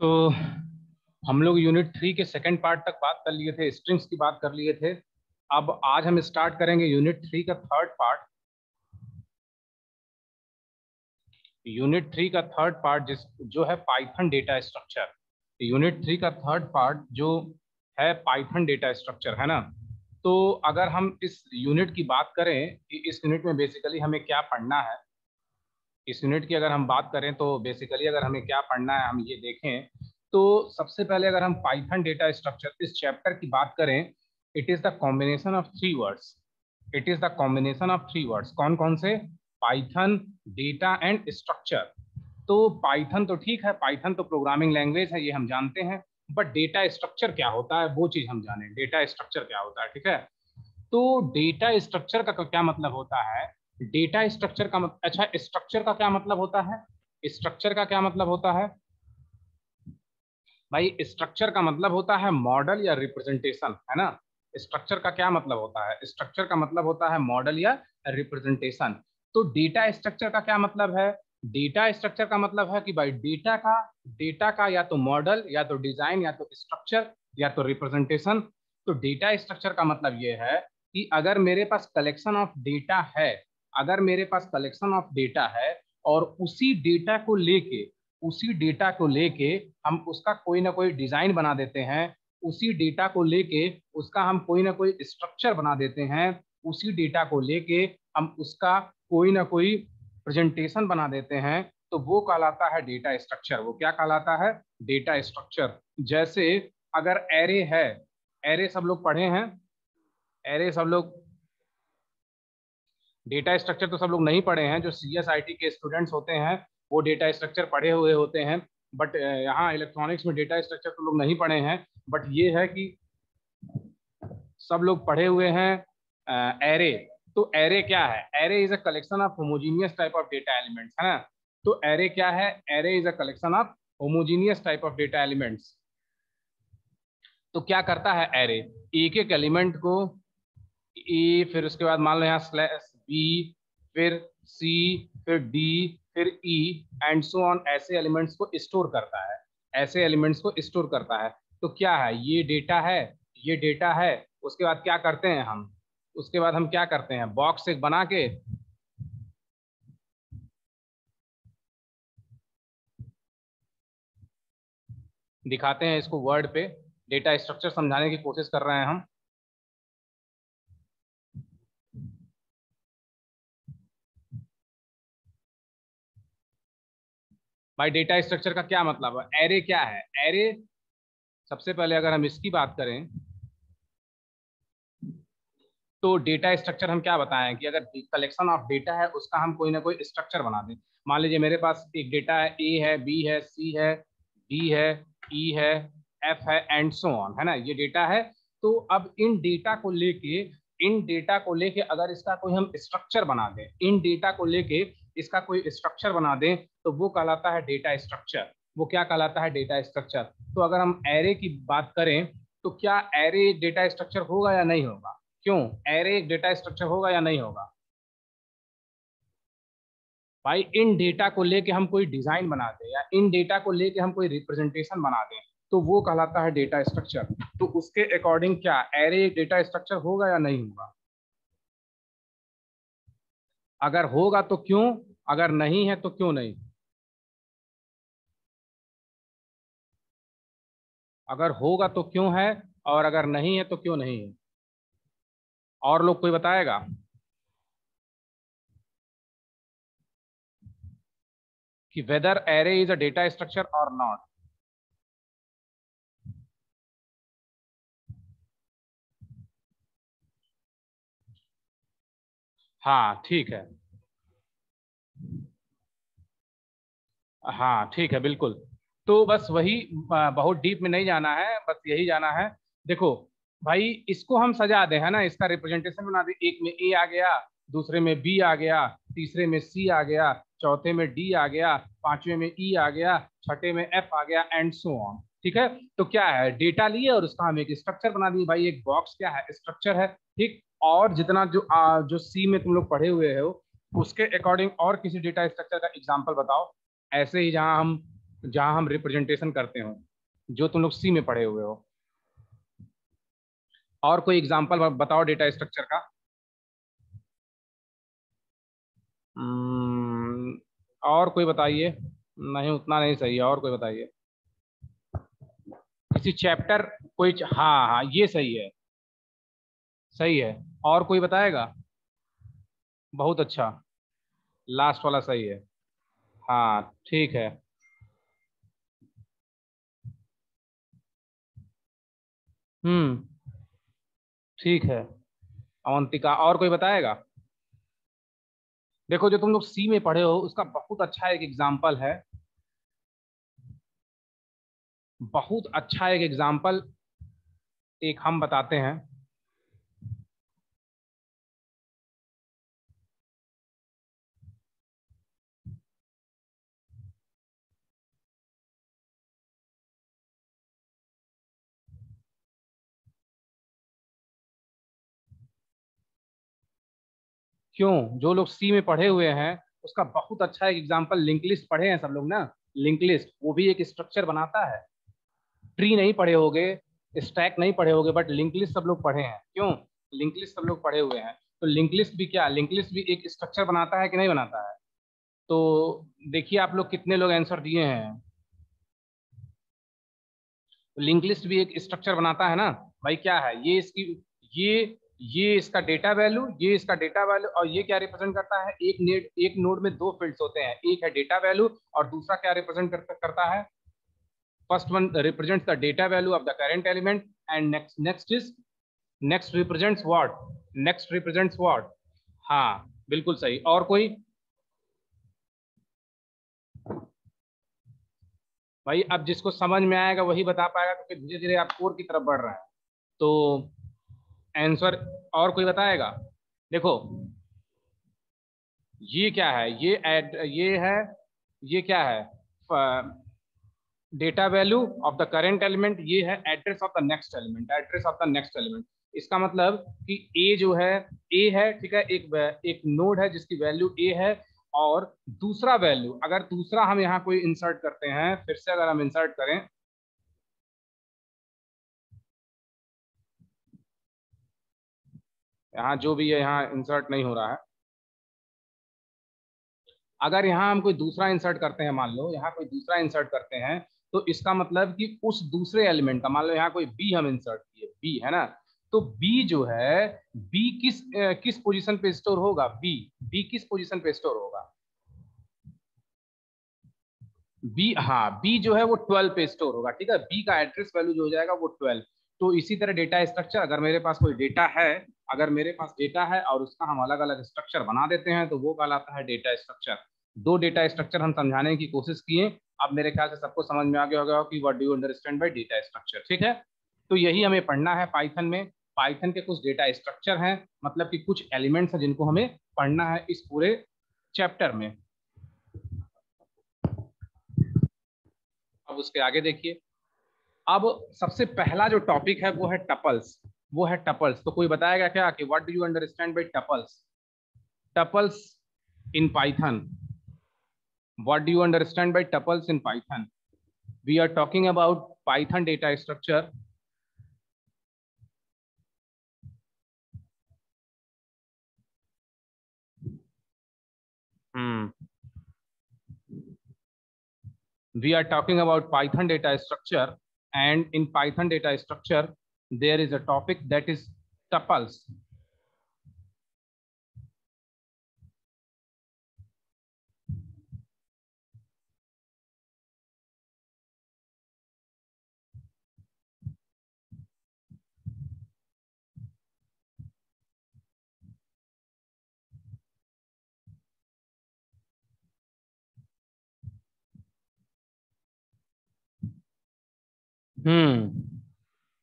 तो हम लोग यूनिट 3 के सेकंड पार्ट तक बात कर लिए थे, स्ट्रिंग्स की बात कर लिए थे। अब आज हम स्टार्ट करेंगे यूनिट 3 का थर्ड पार्ट। यूनिट 3 का थर्ड पार्ट जो है पाइथन डेटा स्ट्रक्चर। यूनिट 3 का थर्ड पार्ट जो है पाइथन डेटा स्ट्रक्चर, है ना। तो अगर हम इस यूनिट की बात करें कि इस यूनिट में बेसिकली हमें क्या पढ़ना है, इस यूनिट की अगर हम बात करें तो बेसिकली अगर हमें क्या पढ़ना है हम ये देखें तो सबसे पहले अगर हम पाइथन डेटा स्ट्रक्चर इस चैप्टर की बात करें, it is the combination of three words. It is the combination of three words. कौन कौन से? Python, data and structure. तो पाइथन तो ठीक है, पाइथन तो प्रोग्रामिंग लैंग्वेज है, ये हम जानते हैं। बट डेटा स्ट्रक्चर क्या होता है वो चीज हम जाने। डेटा स्ट्रक्चर क्या होता है, ठीक है। तो डेटा स्ट्रक्चर का क्या मतलब होता है? डेटा स्ट्रक्चर का अच्छा, स्ट्रक्चर का क्या मतलब होता है? स्ट्रक्चर का क्या मतलब होता है भाई? स्ट्रक्चर का मतलब होता है मॉडल या रिप्रेजेंटेशन, है ना। स्ट्रक्चर का क्या मतलब होता है? स्ट्रक्चर का मतलब होता है मॉडल या रिप्रेजेंटेशन। तो डेटा स्ट्रक्चर का क्या मतलब है? डेटा स्ट्रक्चर का मतलब है कि भाई डेटा का या तो मॉडल या तो डिजाइन या तो स्ट्रक्चर या तो रिप्रेजेंटेशन। तो डेटा स्ट्रक्चर का मतलब ये है कि अगर मेरे पास कलेक्शन ऑफ डेटा है, अगर मेरे पास कलेक्शन ऑफ डेटा है और उसी डेटा को लेके हम उसका कोई ना कोई डिजाइन बना देते हैं, उसी डेटा को लेके उसका हम कोई ना कोई स्ट्रक्चर बना देते हैं, उसी डेटा को लेके हम उसका कोई ना कोई प्रेजेंटेशन बना देते हैं, तो वो कहलाता है डेटा स्ट्रक्चर। वो क्या कहलाता है? Data structure. जैसे अगर एरे है, एरे सब लोग पढ़े हैं, एरे सब लोग, डेटा स्ट्रक्चर तो सब लोग नहीं पढ़े हैं। जो CSIT के स्टूडेंट्स होते हैं वो डेटा स्ट्रक्चर पढ़े हुए होते हैं, बट यहाँ इलेक्ट्रॉनिक्स में डेटा स्ट्रक्चर तो लोग नहीं पढ़े हैं। बट ये है कि सब लोग पढ़े हुए हैं एरे। तो एरे क्या है? Array is a collection of homogeneous type of data elements, है ना। तो एरे क्या है? Array is a collection of homogeneous type of data elements. तो क्या करता है एरे? एक एक एलिमेंट को ए, फिर उसके बाद मान लो यहाँ स्लैश बी, फिर सी, फिर डी, फिर ई एंड सो ऑन, ऐसे एलिमेंट्स को स्टोर करता है, ऐसे एलिमेंट्स को स्टोर करता है। तो क्या है? ये डेटा है, ये डेटा है। उसके बाद क्या करते हैं हम? उसके बाद हम क्या करते हैं? बॉक्स एक बना के दिखाते हैं इसको वर्ड पे। डेटा स्ट्रक्चर समझाने की कोशिश कर रहे हैं हम। भाई डेटा स्ट्रक्चर का क्या मतलब है? एरे क्या है? एरे, सबसे पहले अगर हम इसकी बात करें तो डेटा स्ट्रक्चर हम क्या बताएं कि अगर कलेक्शन ऑफ डेटा है उसका हम कोई ना कोई स्ट्रक्चर बना दें। मान लीजिए मेरे पास एक डेटा है, ए है, बी है, सी है, डी है, ई है, एफ है एंड सो ऑन, है ना। ये डेटा है। तो अब इन डेटा को लेके अगर इसका कोई हम स्ट्रक्चर बना दें, इन डेटा को लेके इसका कोई स्ट्रक्चर बना दें, तो वो कहलाता है डेटा स्ट्रक्चर। वो क्या कहलाता है? Data structure. तो अगर हम एरे की बात करें तो क्या एरे डेटा स्ट्रक्चर होगा या नहीं होगा? क्यों? एरे एक डेटा स्ट्रक्चर होगा या नहीं होगा? भाई इन डेटा को लेके हम कोई डिजाइन बना दें या इन डेटा को लेके हम कोई रिप्रेजेंटेशन बना दें, तो वो कहलाता है डेटा स्ट्रक्चर। तो उसके अकॉर्डिंग क्या एरे एक डेटा स्ट्रक्चर होगा या नहीं होगा? अगर होगा तो क्यों, अगर नहीं है तो क्यों नहीं? अगर होगा तो क्यों है, और अगर नहीं है तो क्यों नहीं है? और लोग कोई बताएगा? कि whether array is a data structure और नॉट। हाँ ठीक है, हाँ ठीक है, बिल्कुल। तो बस वही, बहुत डीप में नहीं जाना है, बस यही जाना है। देखो भाई, इसको हम सजा दें, है ना, इसका रिप्रेजेंटेशन बना दें। एक में ए आ गया, दूसरे में बी आ गया, तीसरे में सी आ गया, चौथे में डी आ गया, पांचवे में ई आ गया, छठे में एफ आ गया एंड सो ऑन। ठीक है। तो क्या है? डेटा लिए और उसका हम एक स्ट्रक्चर बना दिए। भाई एक बॉक्स क्या है? स्ट्रक्चर है। ठीक। और जितना जो सी में तुम लोग पढ़े हुए हो उसके अकॉर्डिंग और किसी डेटा स्ट्रक्चर का एग्जाम्पल बताओ। ऐसे ही जहां हम जहां हम रिप्रेजेंटेशन करते हो, जो तुम लोग सी में पढ़े हुए हो। और कोई एग्जांपल बताओ डेटा स्ट्रक्चर का। और कोई बताइए। नहीं, उतना नहीं सही है, और कोई बताइए। किसी चैप्टर, कोई हाँ हाँ, ये सही है, सही है। और कोई बताएगा? बहुत अच्छा, लास्ट वाला सही है। हाँ ठीक है। हम्म, ठीक है। अवंतिका, और कोई बताएगा? देखो, जो तुम लोग सी में पढ़े हो उसका बहुत अच्छा एक एग्जाम्पल है, बहुत अच्छा एक एग्जाम्पल एक हम बताते हैं। क्यों, जो लोग सी में पढ़े हुए हैं उसका बहुत अच्छा एक एग्जाम्पल, लिंक लिस्ट पढ़े हैं सब लोग ना। लिंक लिस्ट वो भी एक स्ट्रक्चर बनाता है। ट्री नहीं पढ़े होगे, स्टैक नहीं पढ़े होगे, बट लिंक लिस्ट सब लोग पढ़े हैं। क्यों, लिंक लिस्ट सब लोग पढ़े हुए हैं। तो लिंक लिस्ट भी क्या, लिंक लिस्ट भी एक स्ट्रक्चर बनाता है कि नहीं बनाता है? तो देखिए आप लोग कितने लोग आंसर दिए हैं। लिंक लिस्ट भी एक स्ट्रक्चर बनाता है ना भाई। क्या है ये, इसकी ये ये इसका डेटा वैल्यू, ये इसका डेटा वैल्यू, और ये क्या रिप्रेजेंट करता है? एक नोड में दो फील्ड्स होते हैं, एक है डेटा वैल्यू और दूसरा क्या रिप्रेजेंट करता है? First one represents the data value of the current element, and next represents what? Next represents what? हाँ, बिल्कुल सही। और कोई? भाई अब जिसको समझ में आएगा वही बता पाएगा, क्योंकि धीरे धीरे आप कोर की तरफ बढ़ रहे हैं। तो आंसर और कोई बताएगा? देखो, ये क्या है, ये है, ये क्या है? Data value of the current element, ये है address of the next element, address of the next element. इसका मतलब कि ए जो है, ए है, ठीक है, एक नोड है जिसकी वैल्यू ए है, और दूसरा वैल्यू, अगर दूसरा हम यहाँ कोई इंसर्ट करते हैं, फिर से अगर हम इंसर्ट करें, यहाँ जो भी है यहाँ इंसर्ट नहीं हो रहा है। अगर यहाँ हम कोई दूसरा इंसर्ट करते हैं, मान लो यहाँ कोई दूसरा इंसर्ट करते हैं, तो इसका मतलब कि उस दूसरे एलिमेंट का, मान लो यहाँ कोई बी हम इंसर्ट किए, बी है ना, तो बी जो है, बी किस पोजीशन पे स्टोर होगा? बी किस पोजीशन पे स्टोर होगा? बी, हाँ, बी जो है वो 12 पे स्टोर होगा, ठीक है। बी का एड्रेस वैल्यू जो हो जाएगा वो 12। तो इसी तरह डेटा स्ट्रक्चर, अगर मेरे पास कोई डेटा है, अगर मेरे पास डेटा है और उसका हम अलग अलग स्ट्रक्चर बना देते हैं, तो वो कहलाता है डेटा स्ट्रक्चर। दो डेटा स्ट्रक्चर हम समझाने की कोशिश किए। अब मेरे ख्याल से सबको समझ में आ गया होगा कि what do you understand bye data structure, ठीक है। तो यही हमें पढ़ना है पाइथन में। पाइथन के कुछ डेटा स्ट्रक्चर हैं, मतलब कि कुछ एलिमेंट्स हैं जिनको हमें पढ़ना है इस पूरे चैप्टर में। अब उसके आगे देखिए। अब सबसे पहला जो टॉपिक है वो है टपल्स, वो है टपल्स। तो कोई बताएगा क्या कि what do you understand by tuples? Tuples in Python, what do you understand by tuples in Python? We are talking about Python data structure. We are talking about Python data structure, and in Python data structure there is a topic that is tuples.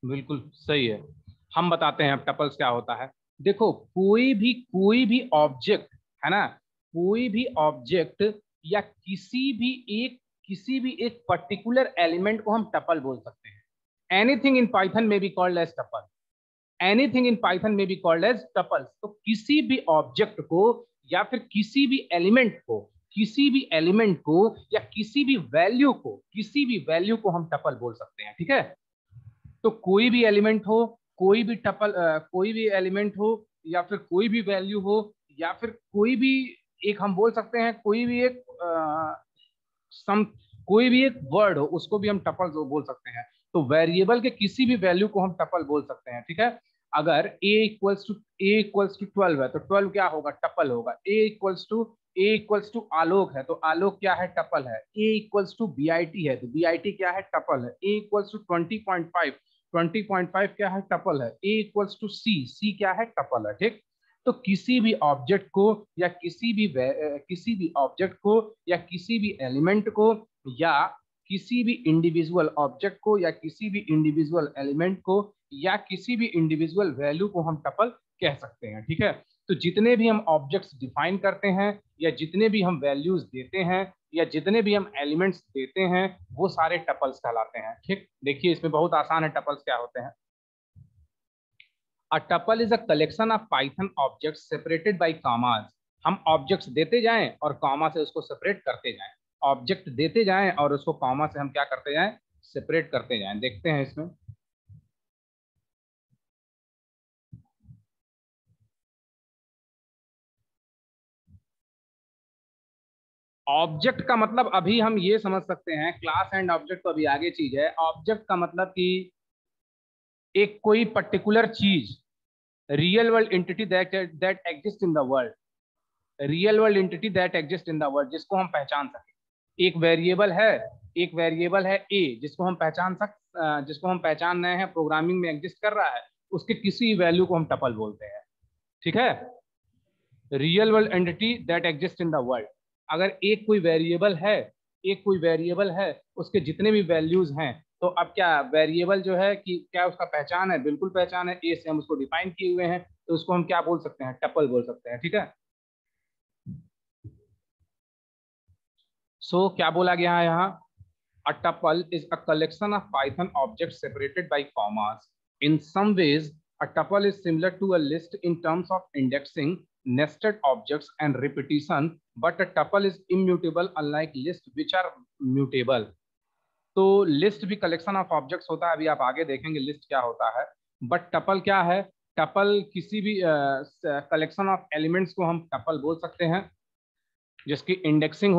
बिल्कुल सही है। हम बताते हैं tuples क्या होता है। देखो, कोई भी ऑब्जेक्ट है ना, कोई भी ऑब्जेक्ट या किसी भी एक पर्टिकुलर एलिमेंट को हम टपल बोल सकते हैं। एनीथिंग इन पाइथन में be called as tuple, anything in Python में बी कॉल्ड एज टपल्स। तो किसी भी ऑब्जेक्ट को या फिर किसी भी एलिमेंट को किसी भी एलिमेंट को या किसी भी वैल्यू को हम टपल बोल सकते हैं, ठीक है। तो कोई भी एलिमेंट हो, कोई भी टपल कोई भी एलिमेंट हो, या फिर कोई भी वैल्यू हो, या फिर कोई भी एक हम बोल सकते हैं कोई भी एक सम कोई भी एक वर्ड हो, उसको भी हम टपल बोल सकते हैं। तो वेरिएबल के किसी भी वैल्यू को हम टपल बोल सकते हैं, ठीक है। अगर a इक्वल्स टू 12 है तो 12 क्या होगा, टपल होगा। a इक्वल्स टू आलोक है तो आलोक क्या है, टपल है। a इक्वल्स टू BIT है तो BIT क्या है, टपल है। a इक्वल्स टू 20.5 क्या है, टपल है। a इक्वल्स टू C क्या है, टपल है, ठीक। तो किसी भी ऑब्जेक्ट को या किसी भी ऑब्जेक्ट को या किसी भी एलिमेंट को या किसी भी इंडिविजुअल ऑब्जेक्ट को या किसी भी इंडिविजुअल एलिमेंट को या किसी भी इंडिविजुअल वैल्यू को हम टपल कह सकते हैं, ठीक है। तो जितने भी हम ऑब्जेक्ट्स डिफाइन करते हैं या जितने भी हम वैल्यूज देते हैं या जितने भी हम एलिमेंट्स देते हैं वो सारे टपल्स कहलाते हैं, ठीक। देखिए इसमें बहुत आसान है, टपल्स क्या होते हैं। A tuple is a collection of Python objects separated by commas. हम ऑब्जेक्ट्स देते जाएं और कॉमा से उसको सेपरेट करते जाएं। ऑब्जेक्ट देते जाएं और उसको कॉमा से हम क्या करते जाएं, सेपरेट करते जाएं। देखते हैं इसमें। ऑब्जेक्ट का मतलब अभी हम ये समझ सकते हैं, क्लास एंड ऑब्जेक्ट तो अभी आगे चीज है। ऑब्जेक्ट का मतलब कि एक कोई पर्टिकुलर चीज, real world entity that exist in the world, real world entity that exist in the world, जिसको हम पहचान सके। एक वेरिएबल है ए, जिसको हम पहचान रहे हैं, प्रोग्रामिंग में एग्जिस्ट कर रहा है, उसके किसी वैल्यू को हम टपल बोलते हैं, ठीक है। Real world entity that exist in the world, अगर एक कोई वेरिएबल है उसके जितने भी वैल्यूज हैं, तो अब क्या वेरिएबल जो है कि क्या उसका पहचान है, बिल्कुल पहचान है। ए से हम उसको डिफाइन किए हुए हैं तो उसको हम क्या बोल सकते हैं, टपल बोल सकते हैं, ठीक है। सो क्या बोला गया है यहाँ, a tuple is a collection of Python objects separated by commas. In some ways, a tuple is similar to a list in terms of indexing, nested objects, and repetition, but a tuple is immutable unlike lists which are mutable. तो list भी collection of objects होता है, अभी आप आगे देखेंगे list क्या होता है। बट टपल क्या है, टपल किसी भी कलेक्शन ऑफ एलिमेंट्स को हम टपल बोल सकते हैं जिसकी इंडेक्सिंग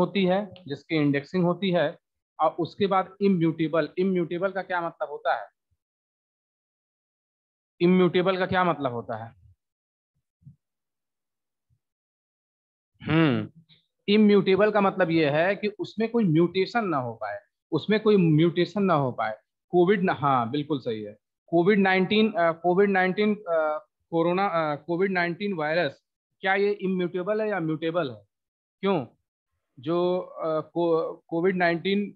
होती है। और उसके बाद इम्यूटेबल का क्या मतलब होता है, इम्यूटेबल का क्या मतलब होता है, इम्यूटेबल का मतलब ये है कि उसमें कोई म्यूटेशन ना हो पाए, उसमें कोई म्यूटेशन ना हो पाए। हाँ बिल्कुल सही है। कोविड 19 वायरस, क्या ये इम्यूटेबल है या म्यूटेबल है, क्यों। जो कोविड 19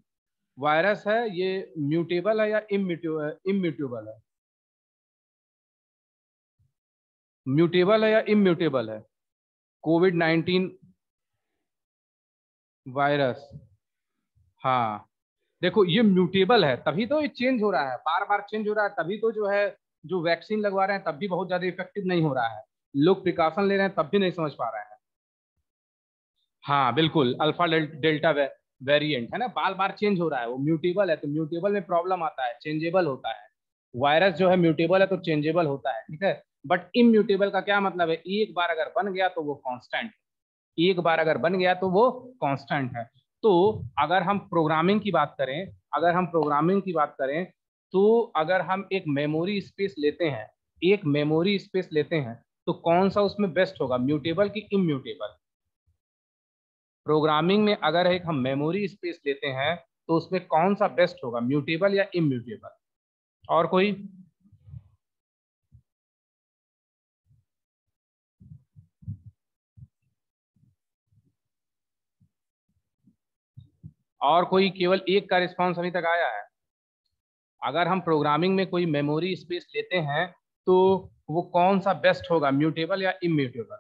वायरस है ये म्यूटेबल है या इम्यूटेबल है, म्यूटेबल है या इम्यूटेबल है, कोविड 19 वायरस। हाँ देखो ये म्यूटेबल है, तभी तो ये चेंज हो रहा है, बार बार चेंज हो रहा है, तभी तो जो है जो वैक्सीन लगवा रहे हैं तब भी बहुत ज्यादा इफेक्टिव नहीं हो रहा है, लोग प्रिकॉशन ले रहे हैं तब भी नहीं समझ पा रहे हैं। हाँ बिल्कुल, अल्फा डेल्टा वेरिएंट है ना, बार बार चेंज हो रहा है, वो म्यूटेबल है तो म्यूटेबल में प्रॉब्लम आता है, चेंजेबल होता है। वायरस जो है म्यूटेबल है तो चेंजेबल होता है, ठीक है। बट इम्यूटेबल का क्या मतलब है, एक बार अगर बन गया तो वो कांस्टेंट, एक बार अगर बन गया तो वो कांस्टेंट है। तो अगर हम प्रोग्रामिंग की बात करें अगर हम प्रोग्रामिंग की बात करें तो अगर हम एक मेमोरी स्पेस लेते हैं तो कौन सा उसमें बेस्ट होगा, म्यूटेबल की इम्यूटेबल। प्रोग्रामिंग में अगर एक हम मेमोरी स्पेस लेते हैं तो उसमें कौन सा बेस्ट होगा, म्यूटेबल या इम्यूटेबल। और कोई, केवल एक का रिस्पॉन्स अभी तक आया है। अगर हम प्रोग्रामिंग में कोई मेमोरी स्पेस लेते हैं तो वो कौन सा बेस्ट होगा, म्यूटेबल या इम्यूटेबल।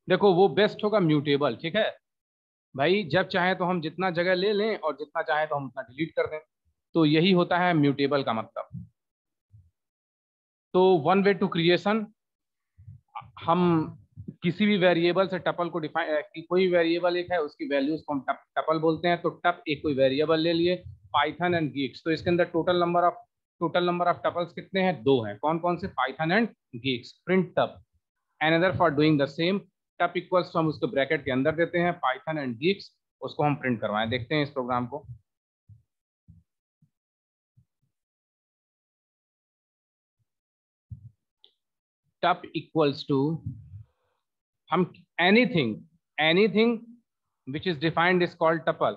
देखो वो बेस्ट होगा म्यूटेबल, ठीक है। भाई जब चाहे तो हम जितना जगह ले लें और जितना चाहे तो हम उतना डिलीट कर दें, तो यही होता है म्यूटेबल का मतलब। तो वन वे टू क्रिएशन, हम किसी भी वेरिएबल से टपल को डिफाइन, कोई वेरिएबल एक है उसकी वैल्यूज को हम टपल बोलते हैं, तो टप एक कोई वेरिएबल ले लिए, पाइथन एंड गीक्स, तो इसके अंदर टोटल नंबर ऑफ टपल्स कितने हैं, 2 हैं। कौन कौन से, Python and Geeks. Print tub another for doing the same, tub equals, तो हम उसको ब्रैकेट के अंदर देते हैं पाइथन एंड गीक्स, उसको हम प्रिंट करवाएं। देखते हैं इस प्रोग्राम को। टप इक्वल्स टू, हम anything which is defined is called tuple,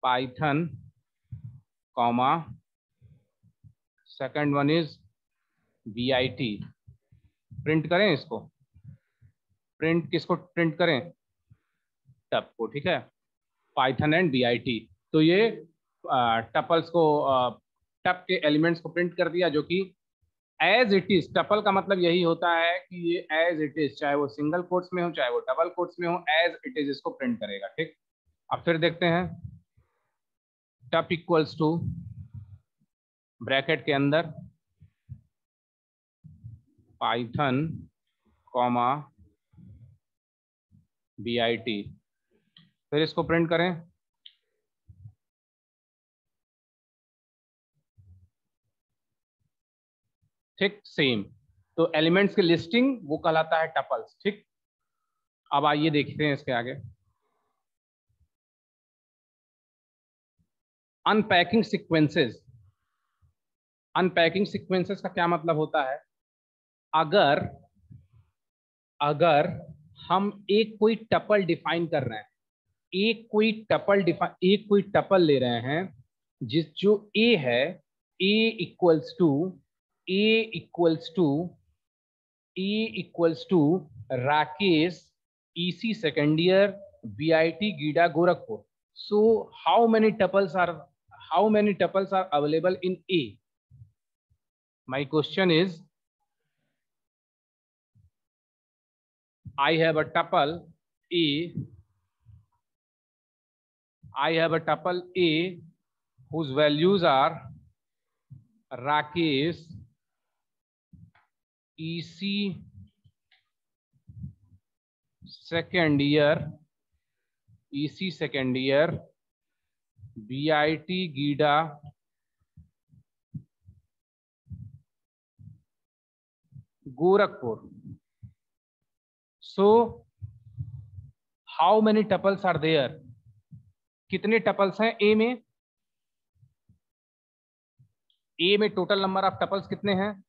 python comma second one is bit। Print करें इसको, प्रिंट किसको प्रिंट करें, टप को, ठीक है, पाइथन एंड bit। तो ये टपल्स को, टप के एलिमेंट्स को प्रिंट कर दिया, जो कि एज इट इज, टपल का मतलब यही होता है कि ये एज इट इज, चाहे वो सिंगल कोट्स में हो चाहे वो डबल कोट्स में हो, एज इट इज इसको प्रिंट करेगा, ठीक। अब फिर देखते हैं, टप इक्वल्स टू ब्रैकेट के अंदर पाइथन कॉमा bit, फिर इसको प्रिंट करें। ठीक, सेम। तो एलिमेंट्स की लिस्टिंग वो कहलाता है टपल्स, ठीक। अब आइए देखते हैं इसके आगे, अनपैकिंग सीक्वेंसेस। अनपैकिंग सीक्वेंसेस का क्या मतलब होता है, अगर हम एक कोई टपल डिफाइन कर रहे हैं, एक कोई टपल ले रहे हैं, जिस जो ए है, a equals to a equals to a equals to Rakesh EC second year BIT Gida Gorakhpur. So how many tuples are available in a? My question is, I have a tuple A whose values are Rakesh, EC second year, BIT Gida Gorakhpur. So how many tuples are there? कितने tuples हैं ए में? ए में total number of tuples कितने हैं?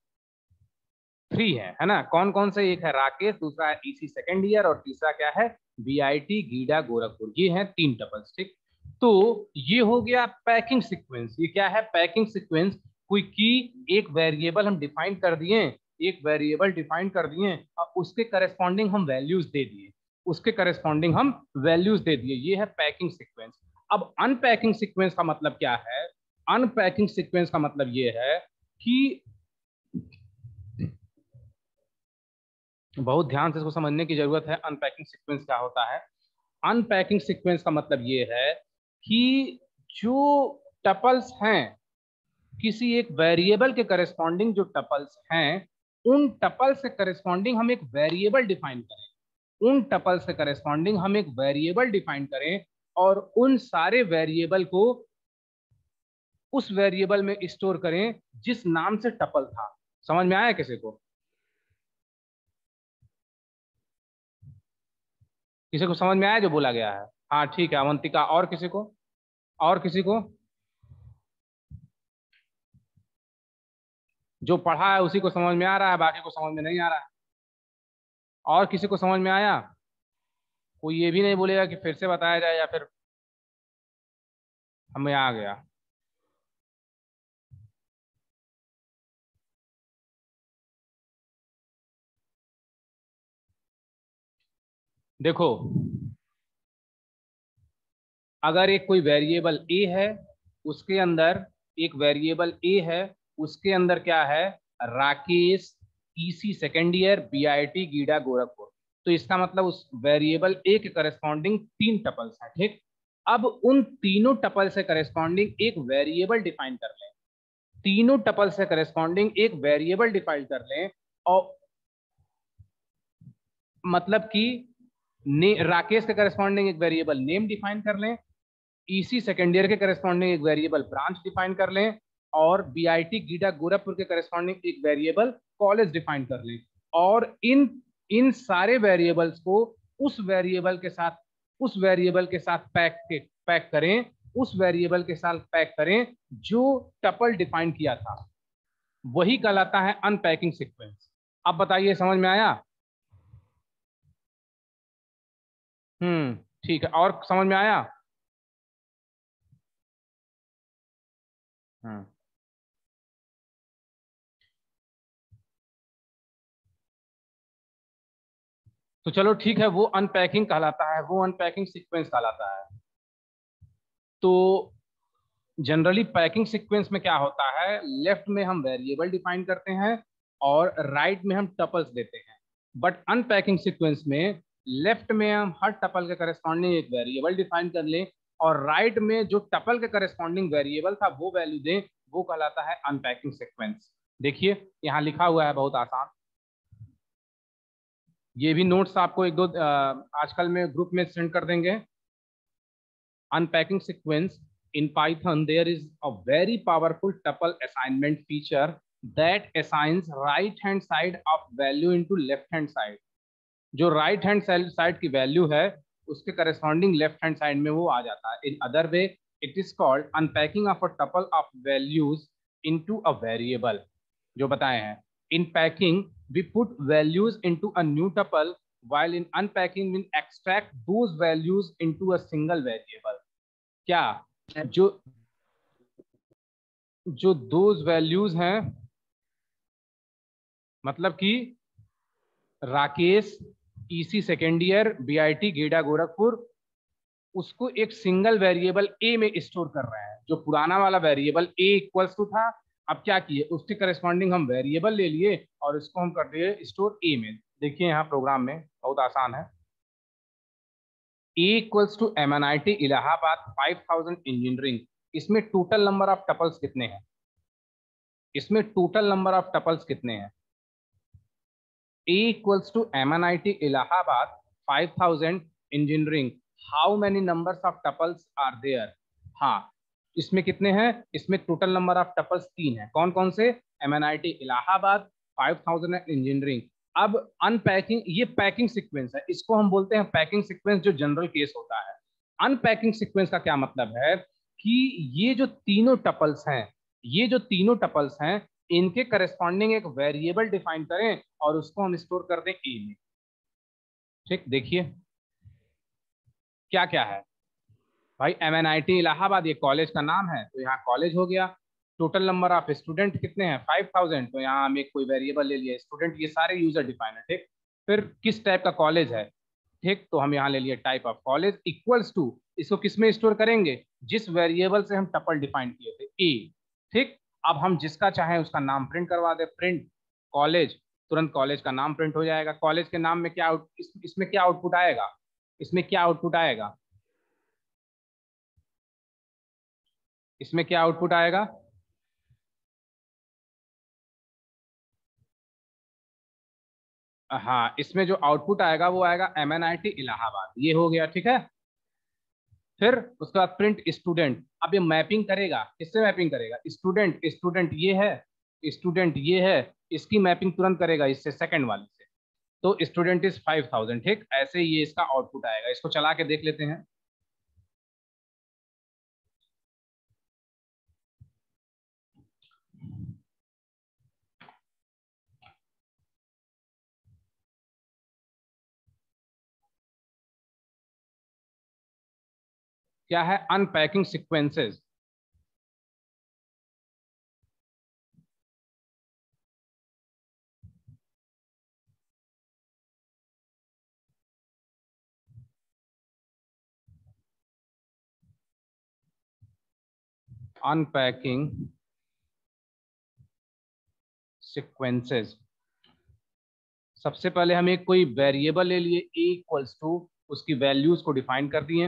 3 है ना। कौन कौन से? एक है राकेश, दूसरा है ईसी सेकेंड ईयर और तीसरा क्या है? बीआईटी गीडा गोरखपुर। ये हैं 3 टपल्स, ठीक। तो ये हो गया पैकिंग सीक्वेंस। ये क्या है? Packing sequence. कोई की एक वेरिएबल हम डिफाइन कर दिए, और उसके करस्पॉन्डिंग हम वैल्यूज दे दिए, ये है पैकिंग सीक्वेंस। अब अनपैकिंग सीक्वेंस का मतलब क्या है? अनपैकिंग सीक्वेंस का मतलब ये है कि बहुत ध्यान से इसको समझने की जरूरत है। अनपैकिंग सीक्वेंस क्या होता है? अनपैकिंग सीक्वेंस का मतलब ये है कि जो टपल्स हैं, किसी एक वेरिएबल के करस्पॉन्डिंग जो टपल्स हैं, उन टपल्स से करस्पॉन्डिंग हम एक वेरिएबल डिफाइन करें, और उन सारे वेरिएबल को उस वेरिएबल में स्टोर करें जिस नाम से टपल था। समझ में आया किसी को? समझ में आया जो बोला गया है? हाँ ठीक है, अवंतिका। और किसी को जो पढ़ा है उसी को समझ में आ रहा है, बाकी को समझ में नहीं आ रहा है। और किसी को समझ में आया? कोई ये भी नहीं बोलेगा कि फिर से बताया जाए या फिर हमें आ गया। देखो, अगर एक कोई वेरिएबल ए है, उसके अंदर क्या है? Rakesh EC second year BIT Gida Gorakhpur. तो इसका मतलब उस वेरिएबल ए के करस्पॉन्डिंग 3 टपल्स हैं, ठीक। अब उन तीनों टपल से करस्पॉन्डिंग एक वेरिएबल डिफाइन कर लें, तीनों टपल से करस्पॉन्डिंग एक वेरिएबल डिफाइन कर लें, और मतलब कि राकेश के करस्पॉन्डिंग एक वेरिएबल नेम डिफाइन कर लें, ईसी सेकेंड ईयर के करस्पॉन्डिंग एक वेरिएबल ब्रांच डिफाइन कर लें, और बीआईटी गीडा गोरखपुर के करस्पॉन्डिंग एक वेरिएबल कॉलेज डिफाइन कर लें, और इन इन सारे वेरिएबल्स को उस वेरिएबल के साथ पैक करें, उस वेरिएबल के साथ पैक करें जो टपल डिफाइन किया था, वही कहलाता है अनपैकिंग सीक्वेंस। अब बताइए समझ में आया? ठीक है, और समझ में आया? हम्म तो चलो ठीक है, वो अनपैकिंग कहलाता है, वो अनपैकिंग सीक्वेंस कहलाता है। तो जनरली पैकिंग सीक्वेंस में क्या होता है, लेफ्ट में हम वेरिएबल डिफाइन करते हैं और राइट में हम टपल्स देते हैं। बट अनपैकिंग सीक्वेंस में लेफ्ट में हम हर टपल के करस्पॉन्डिंग एक वेरिएबल डिफाइन कर लें, और राइट में जो टपल के करस्पॉन्डिंग वेरिएबल था वो वैल्यू दें, वो कहलाता है अनपैकिंग सीक्वेंस। देखिए यहाँ लिखा हुआ है, बहुत आसान। ये भी नोट्स आपको एक दो आजकल में ग्रुप में सेंड कर देंगे। Unpacking sequence in Python, there is a very powerful tuple assignment feature that assigns right hand side of value into left hand side. जो राइट हैंड साइड की वैल्यू है उसके करस्पॉन्डिंग लेफ्ट हैंड साइड में वो आ जाता है। In other way it is called unpacking of a tuple of values into a variable, जो बताए हैं। In packing we put values into a new tuple, while in unpacking we extract those values into a single variable। क्या जो जो those values हैं, मतलब कि Rakesh EC second year BIT Geda Gorakhpur, उसको एक सिंगल वेरिएबल ए में स्टोर कर रहे हैं। जो पुराना वाला वेरिएबल ए इक्वल्स टू था, अब क्या किए, उसके करस्पॉन्डिंग हम वेरिएबल ले लिए और इसको हम कर दिए स्टोर ए में। देखिए यहाँ प्रोग्राम में बहुत आसान है। A equals to MNIT Allahabad 5000 engineering, इसमें टोटल नंबर ऑफ टपल्स कितने हैं? इसमें टोटल नंबर ऑफ टपल्स कितने हैं? A equals to MNIT Allahabad 5000 engineering, how many numbers of tuples are there? हाँ, इसमें कितने हैं? इसमें टोटल नंबर ऑफ टपल्स 3 है। कौन कौन से? MNIT Allahabad, 5000 engineering. अब अनपैकिंग, ये पैकिंग सीक्वेंस है, इसको हम बोलते हैं पैकिंग सीक्वेंस, जो जनरल केस होता है। अनपैकिंग सीक्वेंस का क्या मतलब है कि ये जो तीनों टपल्स हैं, ये जो तीनों टपल्स हैं, इनके करस्पॉन्डिंग एक वेरिएबल डिफाइन करें और उसको हम स्टोर कर दें ए में। ठीक, देखिए क्या क्या है भाई। एमएनआईटी इलाहाबाद ये कॉलेज का नाम है, तो यहाँ कॉलेज हो गया। टोटल नंबर ऑफ स्टूडेंट कितने हैं? 5000, तो यहाँ हम एक कोई वेरिएबल ले लिए स्टूडेंट, ये सारे यूजर डिफाइन है। ठीक, फिर किस टाइप का कॉलेज है, ठीक, तो हम यहाँ ले लिए type of college equals to, इसको किस में स्टोर करेंगे? जिस वेरिएबल से हम टपल डिफाइन किए थे, ए। ठीक, अब हम जिसका चाहें उसका नाम प्रिंट करवा दे, प्रिंट कॉलेज, तुरंत कॉलेज का नाम प्रिंट हो जाएगा। कॉलेज के नाम में क्या इसमें क्या आउटपुट आएगा? इसमें क्या आउटपुट आएगा? इसमें क्या आउटपुट आएगा? हाँ, इसमें जो आउटपुट आएगा वो आएगा एमएनआईटी इलाहाबाद, ये हो गया। ठीक है, फिर उसके बाद प्रिंट स्टूडेंट। अब ये मैपिंग करेगा, किससे मैपिंग करेगा? स्टूडेंट, स्टूडेंट ये है, स्टूडेंट ये है, इसकी मैपिंग तुरंत करेगा इससे, सेकंड वाले से। तो स्टूडेंट इज 5000। ठीक, ऐसे ये इसका आउटपुट आएगा। इसको चला के देख लेते हैं। क्या है? Unpacking sequences. अनपैकिंग सीक्वेंसेस, सबसे पहले हम एक कोई वेरिएबल ले लिए, ए इक्वल्स टू, उसकी वैल्यूज को डिफाइन कर दिए।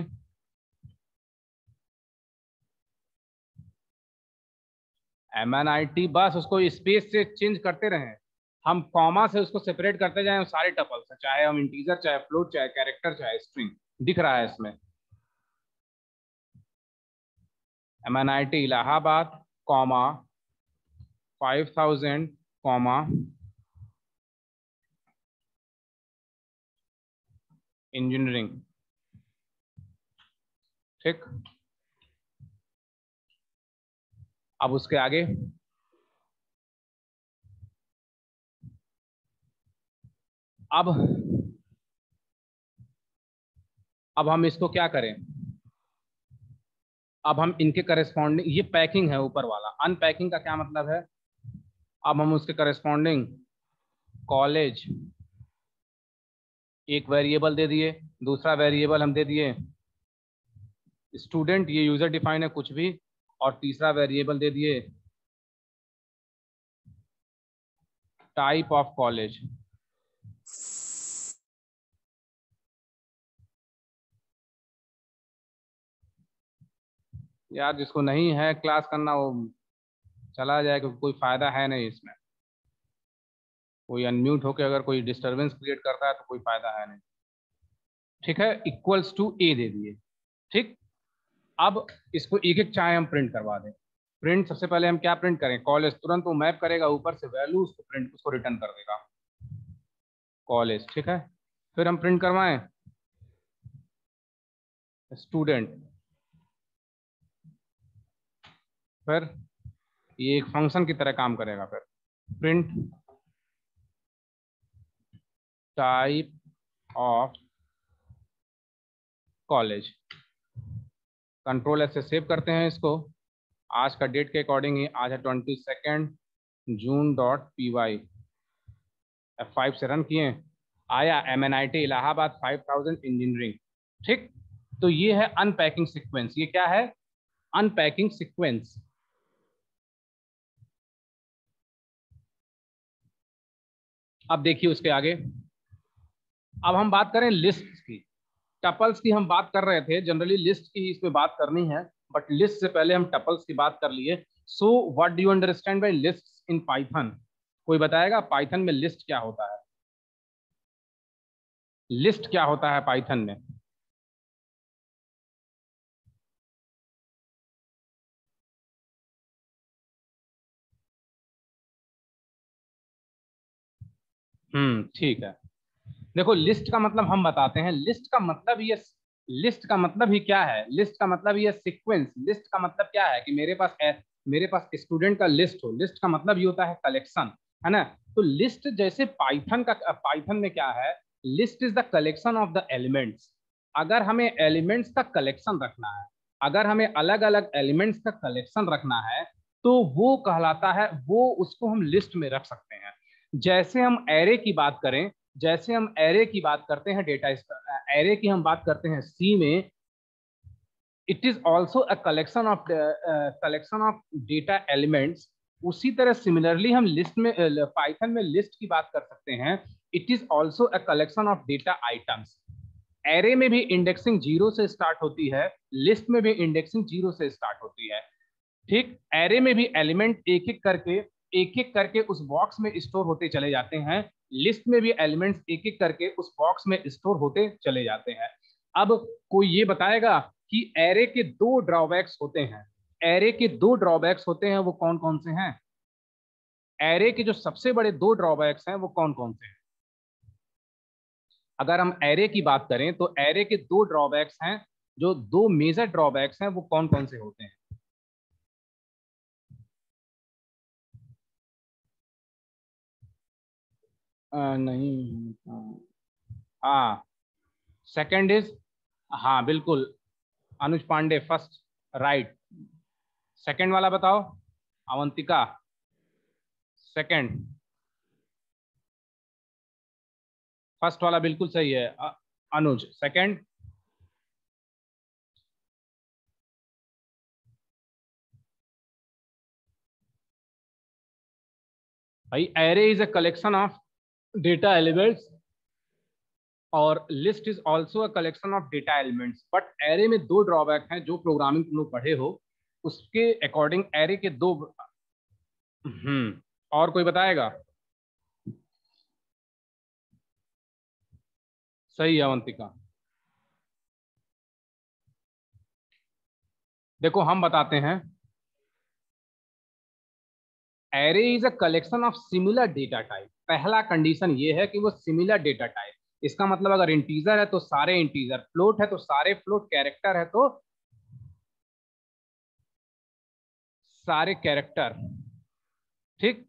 MNIT, बस उसको स्पेस से चेंज करते रहें, हम कॉमा से उसको सेपरेट करते जाएं सारे टपल्स, चाहे हम इंटीजर, चाहे फ्लोट, चाहे कैरेक्टर, चाहे स्ट्रिंग, दिख रहा है इसमें। MNIT Allahabad comma 5000 comma engineering. ठीक, अब उसके आगे अब हम इसको क्या करें, अब हम इनके करस्पॉन्डिंग, ये पैकिंग है ऊपर वाला, अनपैकिंग का क्या मतलब है, अब हम उसके करस्पॉन्डिंग कॉलेज एक वेरिएबल दे दिए, दूसरा वेरिएबल हम दे दिए स्टूडेंट, ये यूजर डिफाइन है कुछ भी, और तीसरा वेरिएबल दे दिए टाइप ऑफ कॉलेज। यार जिसको नहीं है क्लास करना वो चला जाए, क्योंकि कोई फायदा है नहीं इसमें, कोई अनम्यूट होकर अगर कोई डिस्टरबेंस क्रिएट करता है तो कोई फायदा है नहीं। ठीक है, इक्वल्स टू ए दे दिए। ठीक, अब इसको एक एक चाहे हम प्रिंट करवा दें। प्रिंट सबसे पहले हम क्या प्रिंट करें, कॉलेज, तुरंत वो मैप करेगा ऊपर से वैल्यू, उसको प्रिंट, उसको रिटर्न कर देगा कॉलेज। ठीक है, फिर हम प्रिंट करवाएं स्टूडेंट, फिर ये एक फंक्शन की तरह काम करेगा, फिर print type of college. Control S से सेव करते हैं इसको, आज का डेट के अकॉर्डिंग ही, आज है 22 जून .py, F5 से रन किए, आया MNIT इलाहाबाद 5000 इंजीनियरिंग। ठीक, तो ये है अनपैकिंग सीक्वेंस। ये क्या है, अनपैकिंग सीक्वेंस। अब देखिए उसके आगे, अब हम बात करें लिस्ट की, टपल्स की हम बात कर रहे थे, जनरली लिस्ट की इसमें बात करनी है, बट लिस्ट से पहले हम टपल्स की बात कर लिए। So what do you understand bye list in Python, कोई बताएगा पाइथन में लिस्ट क्या होता है, लिस्ट क्या होता है पाइथन में। ठीक है, देखो लिस्ट का मतलब हम बताते हैं, लिस्ट का मतलब ये, लिस्ट का मतलब ही क्या है, लिस्ट का मतलब ये सीक्वेंस। लिस्ट का मतलब क्या है कि मेरे पास स्टूडेंट का लिस्ट हो, लिस्ट का मतलब ये होता है कलेक्शन, है ना। तो लिस्ट जैसे पाइथन में क्या है, list is the collection of the elements. अगर हमें एलिमेंट्स का कलेक्शन रखना है, अगर हमें अलग अलग एलिमेंट्स का कलेक्शन रखना है, तो वो कहलाता है, वो उसको हम लिस्ट में रख सकते हैं। जैसे हम एरे की बात करें, जैसे हम एरे की बात करते हैं, डेटा एरे की हम बात करते हैं सी में, it is also a collection of data elements. उसी तरह सिमिलरली हम लिस्ट में, पाइथन में लिस्ट की बात कर सकते हैं, it is also a collection of data items. Array में भी इंडेक्सिंग 0 से स्टार्ट होती है, लिस्ट में भी इंडेक्सिंग 0 से स्टार्ट होती है। ठीक, एरे में भी एलिमेंट एक एक करके उस बॉक्स में स्टोर होते चले जाते हैं, लिस्ट में भी एलिमेंट्स एक एक करके उस बॉक्स में स्टोर होते चले जाते हैं। अब कोई ये बताएगा कि एरे के दो ड्रॉबैक्स होते हैं, एरे के दो ड्रॉबैक्स होते हैं, वो कौन कौन से हैं, एरे के जो सबसे बड़े दो ड्रॉबैक्स हैं वो कौन कौन से हैं। अगर हम एरे की बात करें तो एरे के दो ड्रॉबैक्स हैं, जो दो मेजर ड्रॉबैक्स हैं वो कौन कौन से होते हैं। नहीं, हाँ, सेकंड इज, हाँ बिल्कुल, Anuj Pandey first, right. Second वाला बताओ, अवंतिका, सेकंड, फर्स्ट वाला बिल्कुल सही है, अनुज सेकंड। भाई array is a collection of, data elements और list is also a collection of data elements. But array में दो ड्रॉबैक हैं, जो प्रोग्रामिंग तुम लोग पढ़े हो उसके अकॉर्डिंग एरे के दो। और कोई बताएगा? सही है अवंतिका। देखो हम बताते हैं, array is a collection of similar data type. पहला कंडीशन ये है कि वो सिमिलर डेटा टाइप, इसका मतलब अगर इंटीजर है तो सारे इंटीजर, फ्लोट है तो सारे फ्लोट, कैरेक्टर है तो सारे कैरेक्टर। ठीक,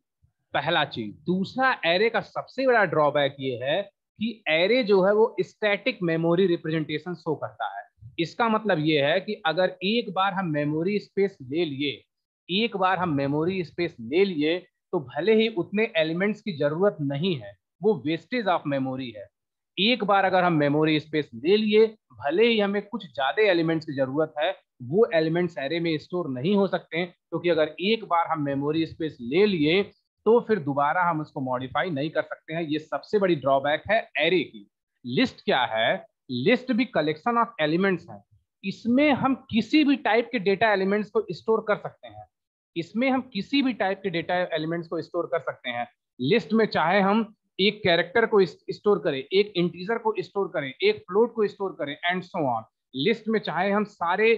पहला चीज। दूसरा, एरे का सबसे बड़ा ड्रॉबैक ये है कि एरे जो है वो स्टैटिक मेमोरी रिप्रेजेंटेशन शो करता है। इसका मतलब ये है कि अगर एक बार हम मेमोरी स्पेस ले लिए, एक बार हम मेमोरी स्पेस ले लिए तो भले ही उतने एलिमेंट्स की जरूरत नहीं है, वो वेस्टेज ऑफ मेमोरी है। एक बार अगर हम मेमोरी स्पेस ले लिए, भले ही हमें कुछ ज्यादा एलिमेंट्स की जरूरत है, वो एलिमेंट्स एरे में स्टोर नहीं हो सकते, क्योंकि अगर एक बार हम मेमोरी स्पेस ले लिए तो फिर दोबारा हम उसको मॉडिफाई नहीं कर सकते हैं। ये सबसे बड़ी ड्रॉबैक है एरे की। लिस्ट क्या है? लिस्ट भी कलेक्शन ऑफ एलिमेंट्स है। इसमें हम किसी भी टाइप के डेटा एलिमेंट्स को स्टोर कर सकते हैं। इसमें हम किसी भी टाइप के डेटा एलिमेंट्स को स्टोर कर सकते हैं। लिस्ट में चाहे हम एक कैरेक्टर को स्टोर करें, एक इंटीजर को स्टोर करें, एक फ्लोट को स्टोर करें एंड सो ऑन। लिस्ट में चाहे हम सारे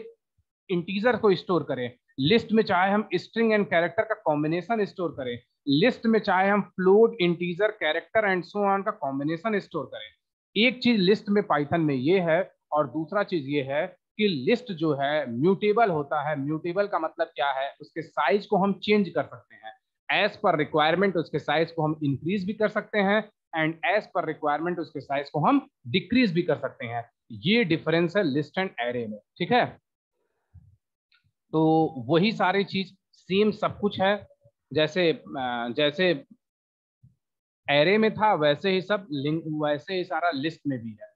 इंटीजर को स्टोर करें, लिस्ट में चाहे हम स्ट्रिंग एंड कैरेक्टर का कॉम्बिनेशन स्टोर करें, लिस्ट में चाहे हम float, integer, character and so on का कॉम्बिनेशन स्टोर करें। एक चीज लिस्ट में पाइथन में ये है, और दूसरा चीज ये है कि लिस्ट जो है म्यूटेबल होता है। म्यूटेबल का मतलब क्या है? उसके साइज को हम चेंज कर सकते हैं एज पर रिक्वायरमेंट। उसके साइज को हम इंक्रीज भी कर सकते हैं एंड एज पर रिक्वायरमेंट उसके साइज को हम डिक्रीज भी कर सकते हैं। ये डिफरेंस है लिस्ट एंड एरे में। ठीक है, तो वही सारी चीज सेम सब कुछ है, जैसे जैसे एरे में था वैसे ही सब लिंक, वैसे ही सारा लिस्ट में भी है।